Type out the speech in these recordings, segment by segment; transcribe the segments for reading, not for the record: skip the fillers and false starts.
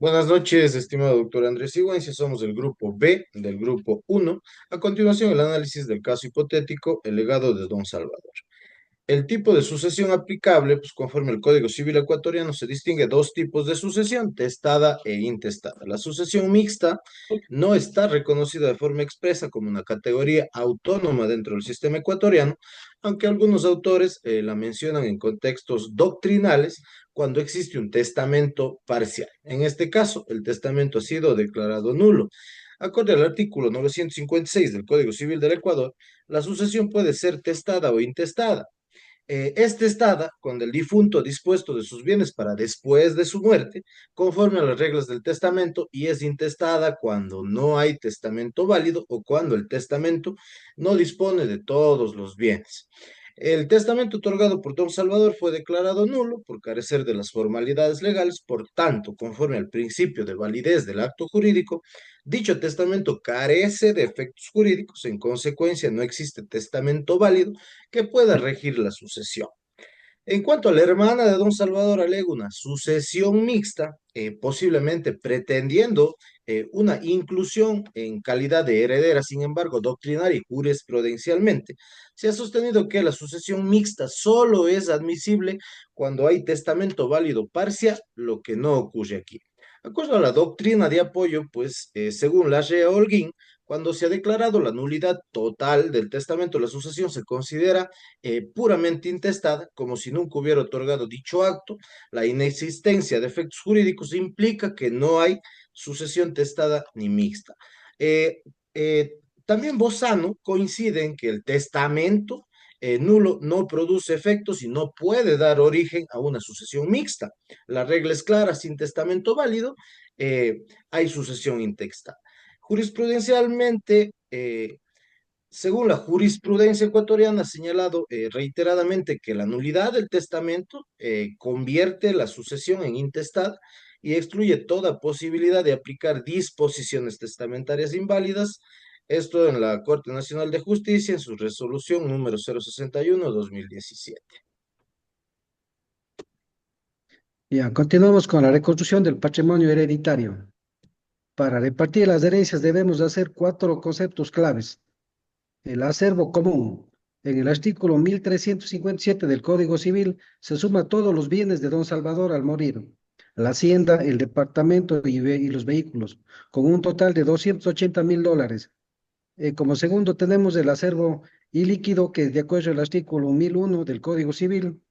Buenas noches, estimado doctor Andrés Sigüenza. Somos del grupo B del grupo uno. A continuación, el análisis del caso hipotético, el legado de Don Salvador. El tipo de sucesión aplicable, pues conforme el Código Civil ecuatoriano, se distingue dos tipos de sucesión, testada e intestada. La sucesión mixta no está reconocida de forma expresa como una categoría autónoma dentro del sistema ecuatoriano, aunque algunos autores la mencionan en contextos doctrinales cuando existe un testamento parcial. En este caso, el testamento ha sido declarado nulo. Acorde al artículo 956 del Código Civil del Ecuador, la sucesión puede ser testada o intestada. Es testada cuando el difunto ha dispuesto de sus bienes para después de su muerte, conforme a las reglas del testamento, y es intestada cuando no hay testamento válido o cuando el testamento no dispone de todos los bienes. El testamento otorgado por Don Salvador fue declarado nulo por carecer de las formalidades legales, por tanto, conforme al principio de validez del acto jurídico, dicho testamento carece de efectos jurídicos, en consecuencia no existe testamento válido que pueda regir la sucesión. En cuanto a la hermana de don Salvador, alega una sucesión mixta, posiblemente pretendiendo una inclusión en calidad de heredera. Sin embargo, doctrinaria y jurisprudencialmente, se ha sostenido que la sucesión mixta solo es admisible cuando hay testamento válido parcial, lo que no ocurre aquí. De acuerdo a la doctrina de apoyo, pues, según la Rea Holguín, cuando se ha declarado la nulidad total del testamento, la sucesión se considera puramente intestada, como si nunca hubiera otorgado dicho acto. La inexistencia de efectos jurídicos implica que no hay sucesión testada ni mixta. Eh, eh, También Bozano coincide en que el testamento nulo no produce efectos y no puede dar origen a una sucesión mixta. La regla es clara: sin testamento válido hay sucesión intestada. Jurisprudencialmente, según la jurisprudencia ecuatoriana, ha señalado reiteradamente que la nulidad del testamento convierte la sucesión en intestada y excluye toda posibilidad de aplicar disposiciones testamentarias inválidas. Esto en la Corte Nacional de Justicia, en su resolución número 061/2017. Ya, continuamos con la reconstrucción del patrimonio hereditario. Para repartir las herencias debemos hacer cuatro conceptos claves. El acervo común. En el artículo 1357 del Código Civil se suma todos los bienes de don Salvador al morir. La hacienda, el departamento y los vehículos, con un total de $280.000. Como segundo tenemos el acervo ilíquido, que de acuerdo al artículo 1001 del Código Civil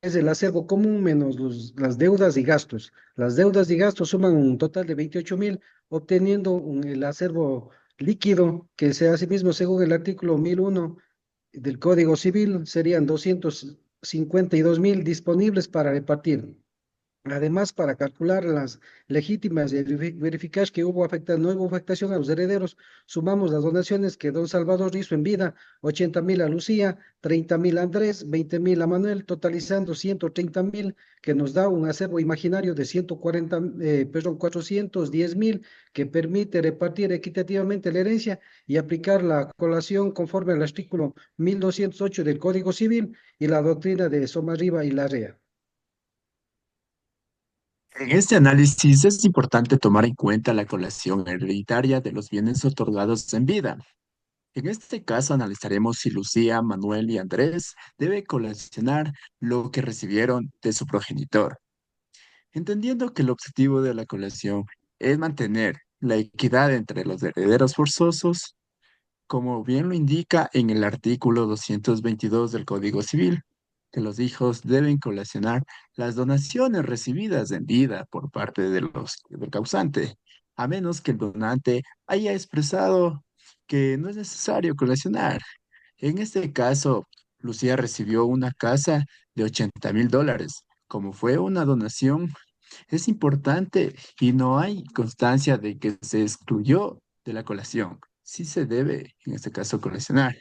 es el acervo común menos las deudas y gastos. Las deudas y gastos suman un total de 28.000, obteniendo el acervo líquido, que sea asimismo, según el artículo 1001 del Código Civil, serían 252.000 disponibles para repartir. Además, para calcular las legítimas y verificar que no hubo afectación a los herederos, sumamos las donaciones que don Salvador hizo en vida: 80.000 a Lucía, 30.000 a Andrés, 20.000 a Manuel, totalizando 130.000, que nos da un acervo imaginario de 410.000, que permite repartir equitativamente la herencia y aplicar la colación conforme al artículo 1208 del Código Civil y la doctrina de Somarriba y Larrea. En este análisis es importante tomar en cuenta la colación hereditaria de los bienes otorgados en vida. En este caso analizaremos si Lucía, Manuel y Andrés deben colacionar lo que recibieron de su progenitor, entendiendo que el objetivo de la colación es mantener la equidad entre los herederos forzosos, como bien lo indica en el artículo 222 del Código Civil, que los hijos deben colacionar las donaciones recibidas en vida por parte del causante, a menos que el donante haya expresado que no es necesario colacionar. En este caso, Lucía recibió una casa de $80.000. Como fue una donación, es importante y no hay constancia de que se excluyó de la colación. Sí se debe, en este caso, coleccionar.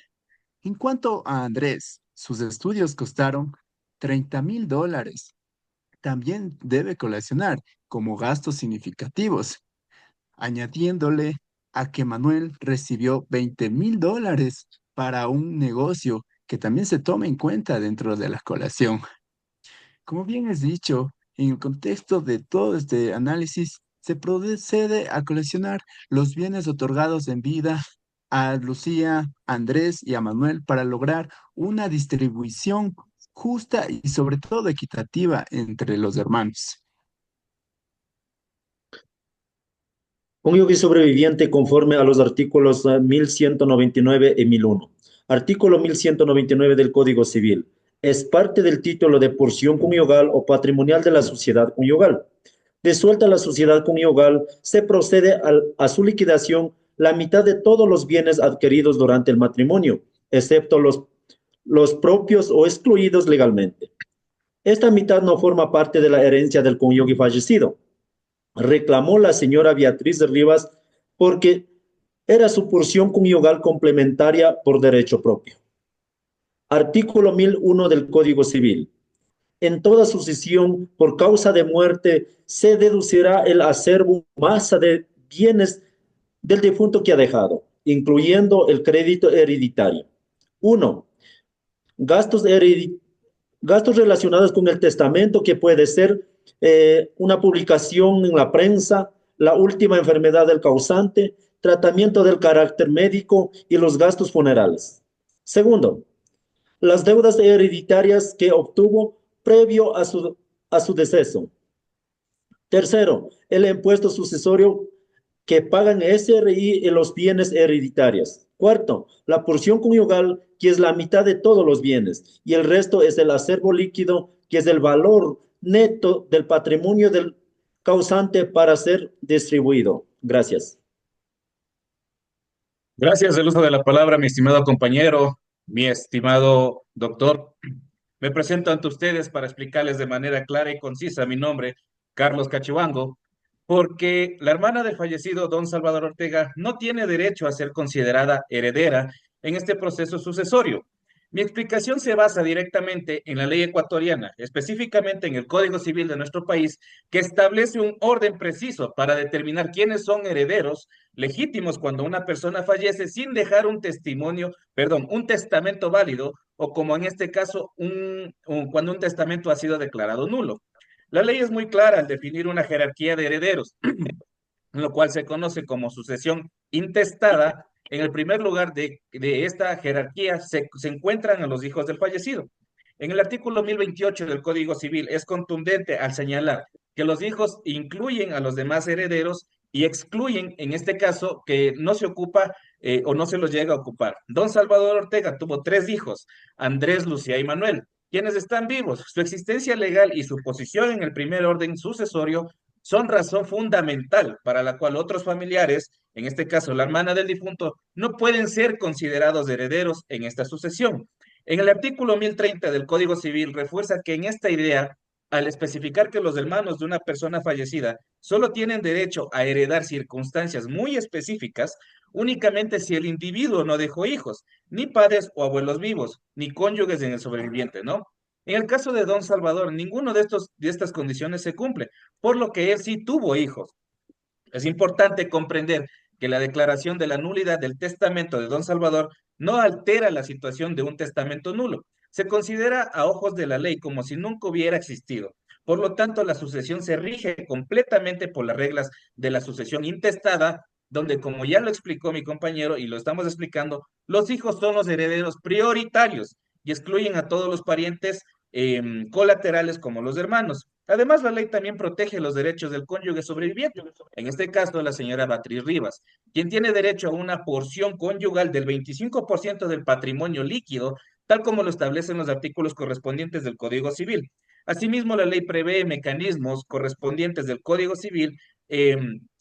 En cuanto a Andrés, sus estudios costaron $30.000. También debe coleccionar como gastos significativos, añadiéndole a que Manuel recibió $20.000 para un negocio que también se toma en cuenta dentro de la colación. Como bien has dicho, en el contexto de todo este análisis, se procede a coleccionar los bienes otorgados en vida a Lucía, a Andrés y a Manuel para lograr una distribución justa y sobre todo equitativa entre los hermanos. Cónyuge sobreviviente conforme a los artículos 1199 y 1001. Artículo 1199 del Código Civil. Es parte del título de porción conyugal o patrimonial de la sociedad conyugal. Disuelta la sociedad conyugal, se procede a su liquidación la mitad de todos los bienes adquiridos durante el matrimonio, excepto los propios o excluidos legalmente. Esta mitad no forma parte de la herencia del cónyuge fallecido, reclamó la señora Beatriz Rivas porque era su porción conyugal complementaria por derecho propio. Artículo 1001 del Código Civil. En toda sucesión por causa de muerte se deducirá el acervo masa de bienes del difunto que ha dejado, incluyendo el crédito hereditario. 1. Gastos relacionados con el testamento, que puede ser una publicación en la prensa, la última enfermedad del causante, tratamiento del carácter médico y los gastos funerales. Segundo, las deudas hereditarias que obtuvo previo a su deceso. Tercero, el impuesto sucesorio que pagan SRI en los bienes hereditarios. Cuarto, la porción conyugal, que es la mitad de todos los bienes, y el resto es el acervo líquido, que es el valor neto del patrimonio del causante para ser distribuido. Gracias. Gracias del uso de la palabra, mi estimado compañero, mi estimado doctor. Me presento ante ustedes para explicarles de manera clara y concisa mi nombre, Carlos Cachivango, porque la hermana del fallecido don Salvador Ortega no tiene derecho a ser considerada heredera en este proceso sucesorio. Mi explicación se basa directamente en la ley ecuatoriana, específicamente en el Código Civil de nuestro país, que establece un orden preciso para determinar quiénes son herederos legítimos cuando una persona fallece sin dejar un un testamento válido, o como en este caso, cuando un testamento ha sido declarado nulo. La ley es muy clara al definir una jerarquía de herederos, lo cual se conoce como sucesión intestada. En el primer lugar de esta jerarquía se encuentran a los hijos del fallecido. En el artículo 1028 del Código Civil es contundente al señalar que los hijos incluyen a los demás herederos y excluyen, en este caso, que no se ocupa o no se los llega a ocupar. Don Salvador Ortega tuvo 3 hijos, Andrés, Lucía y Manuel, quienes están vivos. Su existencia legal y su posición en el primer orden sucesorio son razón fundamental para la cual otros familiares, en este caso la hermana del difunto, no pueden ser considerados herederos en esta sucesión. En el artículo 1030 del Código Civil refuerza que en esta idea, al especificar que los hermanos de una persona fallecida solo tienen derecho a heredar circunstancias muy específicas, únicamente si el individuo no dejó hijos, ni padres o abuelos vivos, ni cónyuges en el sobreviviente, ¿no? En el caso de don Salvador, ninguno de estas condiciones se cumple, por lo que él sí tuvo hijos. Es importante comprender que la declaración de la nulidad del testamento de don Salvador no altera la situación de un testamento nulo. Se considera a ojos de la ley como si nunca hubiera existido. Por lo tanto, la sucesión se rige completamente por las reglas de la sucesión intestada, donde, como ya lo explicó mi compañero y lo estamos explicando, los hijos son los herederos prioritarios y excluyen a todos los parientes colaterales como los hermanos. Además, la ley también protege los derechos del cónyuge sobreviviente, en este caso la señora Beatriz Rivas, quien tiene derecho a una porción conyugal del 25% del patrimonio líquido, tal como lo establecen los artículos correspondientes del Código Civil. Asimismo, la ley prevé mecanismos correspondientes del Código Civil,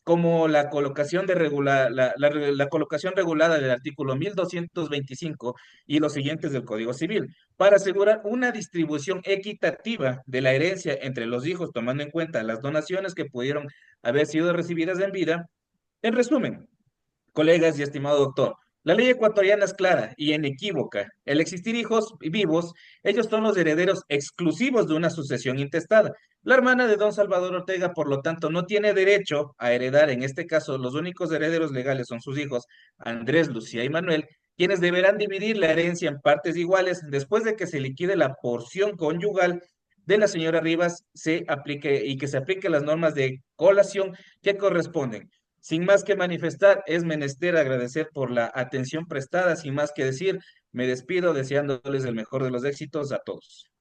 como la colocación, la colocación regulada del artículo 1225 y los siguientes del Código Civil, para asegurar una distribución equitativa de la herencia entre los hijos, tomando en cuenta las donaciones que pudieron haber sido recibidas en vida. En resumen, colegas y estimado doctor, la ley ecuatoriana es clara y inequívoca. El existir hijos vivos, ellos son los herederos exclusivos de una sucesión intestada. La hermana de don Salvador Ortega, por lo tanto, no tiene derecho a heredar. En este caso, los únicos herederos legales son sus hijos, Andrés, Lucía y Manuel, quienes deberán dividir la herencia en partes iguales después de que se liquide la porción conyugal de la señora Rivas se aplique y que se aplique las normas de colación que corresponden. Sin más que manifestar, es menester agradecer por la atención prestada. Sin más que decir, me despido deseándoles el mejor de los éxitos a todos.